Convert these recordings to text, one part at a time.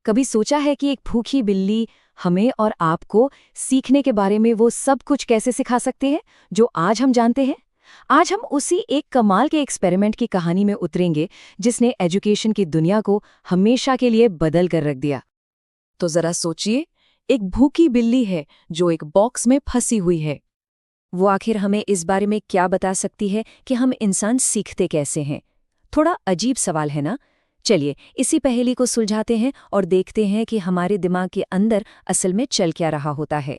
कभी सोचा है कि एक भूखी बिल्ली हमें और आपको सीखने के बारे में वो सब कुछ कैसे सिखा सकती है जो आज हम जानते हैं? आज हम उसी एक कमाल के एक्सपेरिमेंट की कहानी में उतरेंगे जिसने एजुकेशन की दुनिया को हमेशा के लिए बदल कर रख दिया। तो जरा सोचिए, एक भूखी बिल्ली है जो एक बॉक्स में फंसी हुई है। वो आखिर हमें इस बारे में क्या बता सकती है कि हम इंसान सीखते कैसे हैं? थोड़ा अजीब सवाल है ना? चलिए इसी पहेली को सुलझाते हैं और देखते हैं कि हमारे दिमाग के अंदर असल में चल क्या रहा होता है।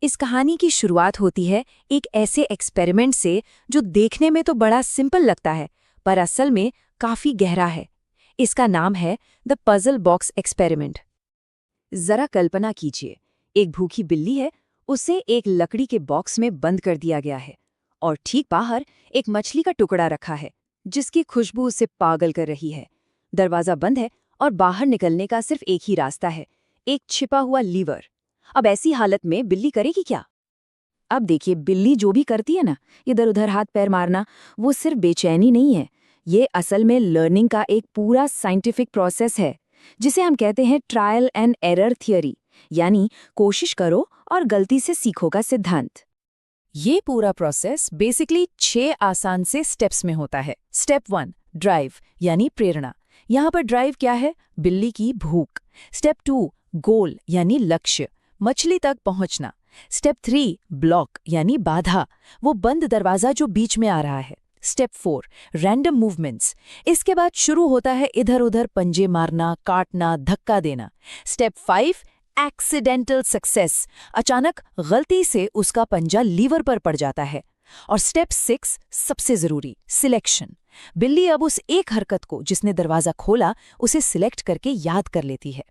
इस कहानी की शुरुआत होती है एक ऐसे एक्सपेरिमेंट से जो देखने में तो बड़ा सिंपल लगता है, पर असल में काफी गहरा है। इसका नाम है द पजल बॉक्स एक्सपेरिमेंट। जरा कल्पना कीजिए, एक भूखी बिल्ली है, उसे एक लकड़ी के बॉक्स में बंद कर दिया गया है और ठीक बाहर एक मछली का टुकड़ा रखा है जिसकी खुशबू उसे पागल कर रही है। दरवाजा बंद है और बाहर निकलने का सिर्फ एक ही रास्ता है, एक छिपा हुआ लीवर। अब ऐसी हालत में बिल्ली करेगी क्या? अब देखिए, बिल्ली जो भी करती है ना, इधर उधर हाथ पैर मारना, वो सिर्फ बेचैनी नहीं है। ये असल में लर्निंग का एक पूरा साइंटिफिक प्रोसेस है जिसे हम कहते हैं ट्रायल एंड एरर थियरी, यानी कोशिश करो और गलती से सीखो का सिद्धांत। ये पूरा प्रोसेस बेसिकली 6 आसान से स्टेप्स में होता है। स्टेप 1, ड्राइव यानी प्रेरणा। यहाँ पर ड्राइव क्या है? बिल्ली की भूख। स्टेप 2, गोल यानी लक्ष्य, मछली तक पहुंचना। स्टेप 3, ब्लॉक यानी बाधा, वो बंद दरवाजा जो बीच में आ रहा है। Step 4, random movements. इसके बाद शुरू होता है इधर उधर पंजे मारना, काटना, धक्का देना। स्टेप 5, एक्सीडेंटल सक्सेस, अचानक गलती से उसका पंजा लीवर पर पड़ जाता है। और स्टेप 6, सबसे जरूरी, सिलेक्शन। बिल्ली अब उस एक हरकत को जिसने दरवाजा खोला उसे सिलेक्ट करके याद कर लेती है।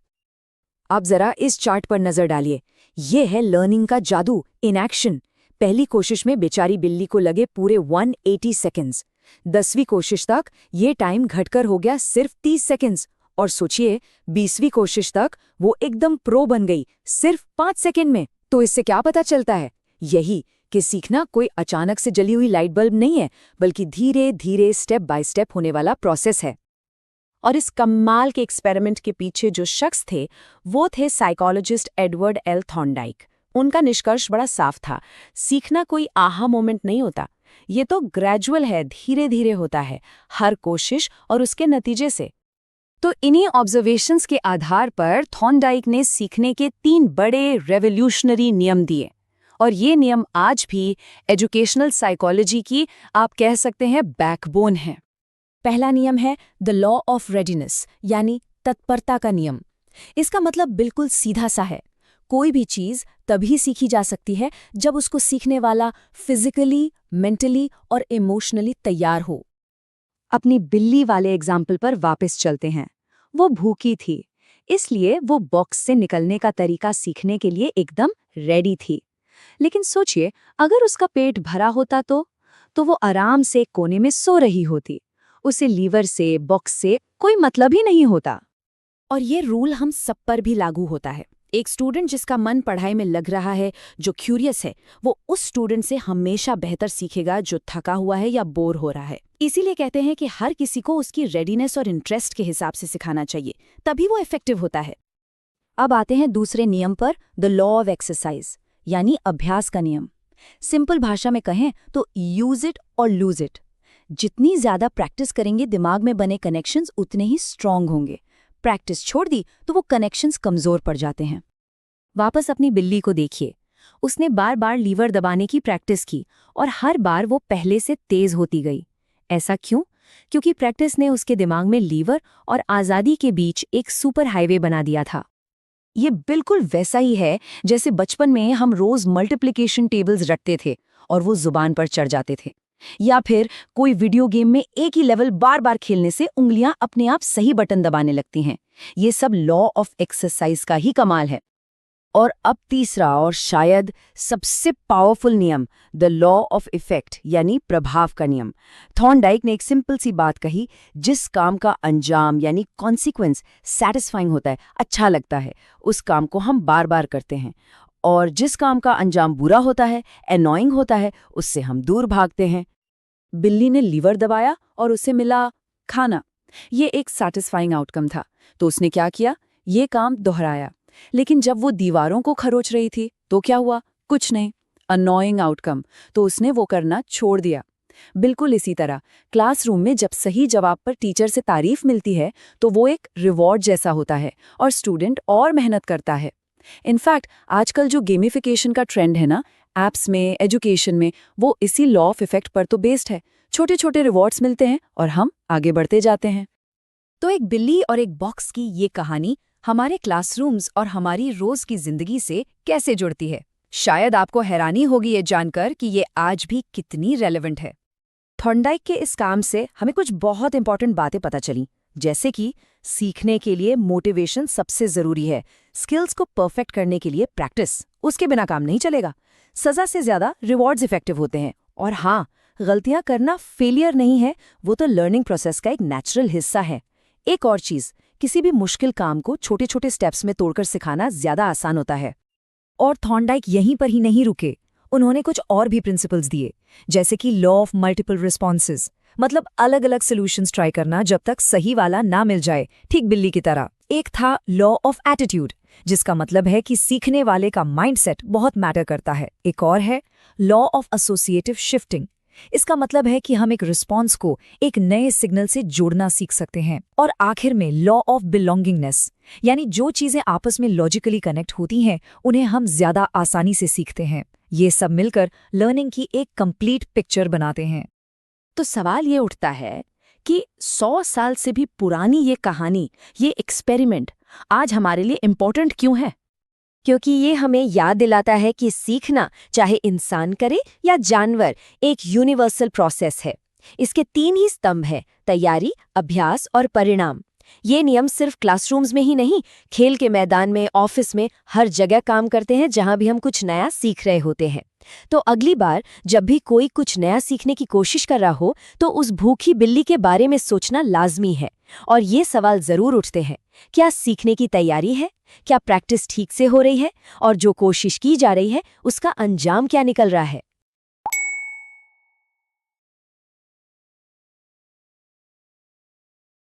अब जरा इस चार्ट पर नजर डालिए, ये है लर्निंग का जादू इन एक्शन। पहली कोशिश में बेचारी बिल्ली को लगे पूरे 180 सेकेंड्स। 10वीं कोशिश तक ये टाइम घटकर हो गया सिर्फ 30 सेकेंड्स। और सोचिए, 20वीं कोशिश तक वो एकदम प्रो बन गई सिर्फ 5 सेकेंड में। तो इससे क्या पता चलता है? यही कि सीखना कोई अचानक से जली हुई लाइट बल्ब नहीं है, बल्कि धीरे धीरे स्टेप बाय स्टेप होने वाला प्रोसेस है। और इस कमाल के एक्सपेरिमेंट के पीछे जो शख्स थे वो थे साइकोलॉजिस्ट एडवर्ड एल थॉर्नडाइक। उनका निष्कर्ष बड़ा साफ था, सीखना कोई आहा मोमेंट नहीं होता, ये तो ग्रेजुअल है, धीरे धीरे होता है, हर कोशिश और उसके नतीजे से। तो इन्हीं ऑब्जर्वेशंस के आधार पर थॉर्नडाइक ने सीखने के 3 बड़े रेवोल्यूशनरी नियम दिए, और ये नियम आज भी एजुकेशनल साइकोलॉजी की आप कह सकते हैं बैकबोन है। पहला नियम है द लॉ ऑफ रेडीनेस, यानी तत्परता का नियम। इसका मतलब बिल्कुल सीधा सा है, कोई भी चीज तभी सीखी जा सकती है जब उसको सीखने वाला फिजिकली, मेंटली और इमोशनली तैयार हो। अपनी बिल्ली वाले एग्जाम्पल पर वापस चलते हैं। वो भूखी थी, इसलिए वो बॉक्स से निकलने का तरीका सीखने के लिए एकदम रेडी थी। लेकिन सोचिए, अगर उसका पेट भरा होता तो वो आराम से कोने में सो रही होती। उसे लीवर से, बॉक्स से कोई मतलब ही नहीं होता। और ये रूल हम सब पर भी लागू होता है। एक स्टूडेंट जिसका मन पढ़ाई में लग रहा है, जो क्यूरियस है, वो उस स्टूडेंट से हमेशा बेहतर सीखेगा जो थका हुआ है या बोर हो रहा है। इसीलिए कहते हैं कि हर किसी को उसकी रेडीनेस और इंटरेस्ट के हिसाब से सिखाना चाहिए, तभी वो इफेक्टिव होता है। अब आते हैं दूसरे नियम पर, द लॉ ऑफ एक्सरसाइज, यानी अभ्यास का नियम। सिंपल भाषा में कहें तो यूज इट और लूज इट। जितनी ज्यादा प्रैक्टिस करेंगे दिमाग में बने कनेक्शंस उतने ही स्ट्रांग होंगे। प्रैक्टिस छोड़ दी तो वो कनेक्शंस कमजोर पड़ जाते हैं। वापस अपनी बिल्ली को देखिए, उसने बार बार लीवर दबाने की प्रैक्टिस की और हर बार वो पहले से तेज होती गई। ऐसा क्यों? क्योंकि प्रैक्टिस ने उसके दिमाग में लीवर और आज़ादी के बीच एक सुपर हाईवे बना दिया था। ये बिल्कुल वैसा ही है जैसे बचपन में हम रोज मल्टीप्लिकेशन टेबल्स रटते थे और वो जुबान पर चढ़ जाते थे, या फिर कोई वीडियो गेम में एक ही लेवल बार बार खेलने से उंगलियां अपने आप सही बटन दबाने लगती हैं। ये सब लॉ ऑफ एक्सरसाइज का ही कमाल है। और अब तीसरा और शायद सबसे पावरफुल नियम, द लॉ ऑफ इफेक्ट, यानी प्रभाव का नियम। थॉर्नडाइक ने एक सिंपल सी बात कही, जिस काम का अंजाम यानी कॉन्सिक्वेंस सैटिस्फाइंग होता है, अच्छा लगता है, उस काम को हम बार बार करते हैं, और जिस काम का अंजाम बुरा होता है, एनॉइंग होता है, उससे हम दूर भागते हैं। बिल्ली ने लीवर दबाया और उसे मिला खाना। ये एक सैटिस्फाइंग आउटकम था, तो उसने क्या किया? ये काम दोहराया। लेकिन जब वो दीवारों को खरोच रही थी तो क्या हुआ? कुछ नहीं। Annoying outcome. तो उसने वो करना छोड़ दिया। बिल्कुल इसी तरह क्लासरूम में जब सही जवाब पर टीचर से तारीफ मिलती है तो वो एक रिवॉर्ड जैसा होता है और स्टूडेंट और मेहनत करता है। इनफैक्ट आजकल जो गेमिफिकेशन का ट्रेंड है ना, ऐप्स में, एजुकेशन में, वो इसी लॉ ऑफ इफेक्ट पर तो बेस्ड है। छोटे छोटे रिवॉर्ड्स मिलते हैं और हम आगे बढ़ते जाते हैं। तो एक बिल्ली और एक बॉक्स की ये कहानी हमारे क्लासरूम्स और हमारी रोज की जिंदगी से कैसे जुड़ती है? शायद आपको हैरानी होगी ये जानकर कि ये आज भी कितनी रेलेवेंट है। थॉर्नडाइक के इस काम से हमें कुछ बहुत इंपॉर्टेंट बातें पता चली, जैसे कि सीखने के लिए मोटिवेशन सबसे जरूरी है। स्किल्स को परफेक्ट करने के लिए प्रैक्टिस, उसके बिना काम नहीं चलेगा। सजा से ज्यादा रिवॉर्ड्स इफेक्टिव होते हैं। और हाँ, गलतियां करना फेलियर नहीं है, वो तो लर्निंग प्रोसेस का एक नेचुरल हिस्सा है। एक और चीज, किसी भी मुश्किल काम को छोटे छोटे स्टेप्स में तोड़कर सिखाना ज्यादा आसान होता है। और थॉर्नडाइक यहीं पर ही नहीं रुके, उन्होंने कुछ और भी प्रिंसिपल्स दिए, जैसे कि लॉ ऑफ मल्टीपल रिस्पॉन्सेज, मतलब अलग अलग सॉल्यूशंस ट्राई करना जब तक सही वाला ना मिल जाए, ठीक बिल्ली की तरह। एक था लॉ ऑफ एटीट्यूड, जिसका मतलब है कि सीखने वाले का माइंडसेट बहुत मैटर करता है। एक और है लॉ ऑफ एसोसिएटिव शिफ्टिंग, इसका मतलब है कि हम एक रिस्पॉन्स को एक नए सिग्नल से जोड़ना सीख सकते हैं। और आखिर में लॉ ऑफ बिलोंगिंगनेस, यानी जो चीजें आपस में लॉजिकली कनेक्ट होती हैं उन्हें हम ज्यादा आसानी से सीखते हैं। ये सब मिलकर लर्निंग की एक कंप्लीट पिक्चर बनाते हैं। तो सवाल ये उठता है कि 100 साल से भी पुरानी ये कहानी, ये एक्सपेरिमेंट आज हमारे लिए इम्पोर्टेंट क्यों है? क्योंकि ये हमें याद दिलाता है कि सीखना, चाहे इंसान करे या जानवर, एक यूनिवर्सल प्रोसेस है। इसके 3 ही स्तंभ हैं: तैयारी, अभ्यास और परिणाम। ये नियम सिर्फ क्लासरूम्स में ही नहीं, खेल के मैदान में, ऑफिस में, हर जगह काम करते हैं जहां भी हम कुछ नया सीख रहे होते हैं। तो अगली बार जब भी कोई कुछ नया सीखने की कोशिश कर रहा हो तो उस भूखी बिल्ली के बारे में सोचना लाजमी है। और ये सवाल जरूर उठते हैं, क्या सीखने की तैयारी है? क्या प्रैक्टिस ठीक से हो रही है? और जो कोशिश की जा रही है उसका अंजाम क्या निकल रहा है?